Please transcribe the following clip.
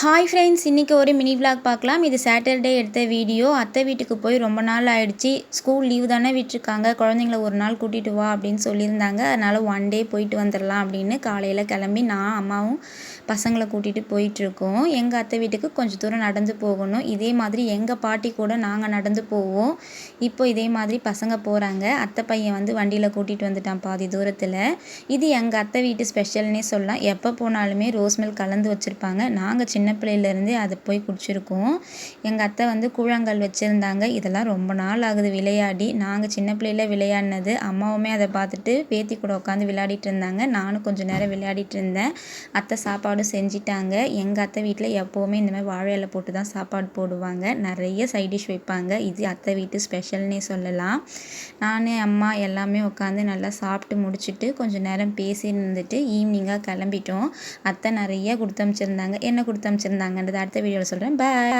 Hi friends, இன்றைக்கி ஒரு mini vlog பார்க்கலாம். இது சாட்டர்டே எடுத்த வீடியோ. அத்தை வீட்டுக்கு போய் ரொம்ப நாள் ஆகிடுச்சி. ஸ்கூல் லீவ் தானே விட்டுருக்காங்க, குழந்தைங்கள ஒரு நாள் கூட்டிகிட்டு வா அப்படின்னு சொல்லியிருந்தாங்க. அதனால் ஒன் டே போயிட்டு வந்துடலாம் அப்படின்னு காலையில் கிளம்பி நான் அம்மாவும் பசங்களை கூட்டிகிட்டு போயிட்டுருக்கோம். எங்கள் அத்தை வீட்டுக்கு கொஞ்சம் தூரம் நடந்து போகணும். இதே மாதிரி எங்கள் பாட்டி கூட நாங்கள் நடந்து போவோம். இப்போ இதே மாதிரி பசங்க போகிறாங்க. அத்தை பையன் வந்து வண்டியில் கூட்டிகிட்டு வந்துட்டான் பாதி தூரத்தில். இது எங்கள் அத்தை வீட்டு ஸ்பெஷல்னே சொல்லலாம். எப்போ போனாலுமே ரோஸ் மில்க் கலந்து வச்சுருப்பாங்க. நாங்கள் சின்ன பிள்ளையிலேருந்தே அதை போய் குடிச்சிருக்கோம். எங்கள் அத்தை வந்து கூழாங்கல் வச்சுருந்தாங்க. இதெல்லாம் ரொம்ப நாள் ஆகுது விளையாடி. நாங்கள் சின்ன பிள்ளையில விளையாடினது. அம்மாவுமே அதை பார்த்துட்டு பேத்தி கூட உட்காந்து விளையாடிட்டு இருந்தாங்க. நானும் கொஞ்சம் நேரம் விளையாடிட்டு இருந்தேன். அத்தை சாப்பாடும் செஞ்சிட்டாங்க. எங்கள் அத்தை வீட்டில் எப்போவுமே இந்த மாதிரி வாழை இலை போட்டு தான் சாப்பாடு போடுவாங்க. நிறைய சைட் டிஷ் வைப்பாங்க. இது அத்தை வீட்டு ஸ்பெஷல்னே சொல்லலாம். நான் அம்மா எல்லாமே உட்காந்து நல்லா சாப்பிட்டு முடிச்சுட்டு கொஞ்சம் நேரம் பேசி இருந்துட்டு ஈவினிங்காக கிளம்பிட்டோம். அத்தை நிறைய கொடுத்து அனுப்பிச்சிருந்தாங்க. என்ன கொடுத்து அனுப்பிச்சிருந்தாங்கன்றது அடுத்த வீடியோவில் சொல்கிறேன். பாய்.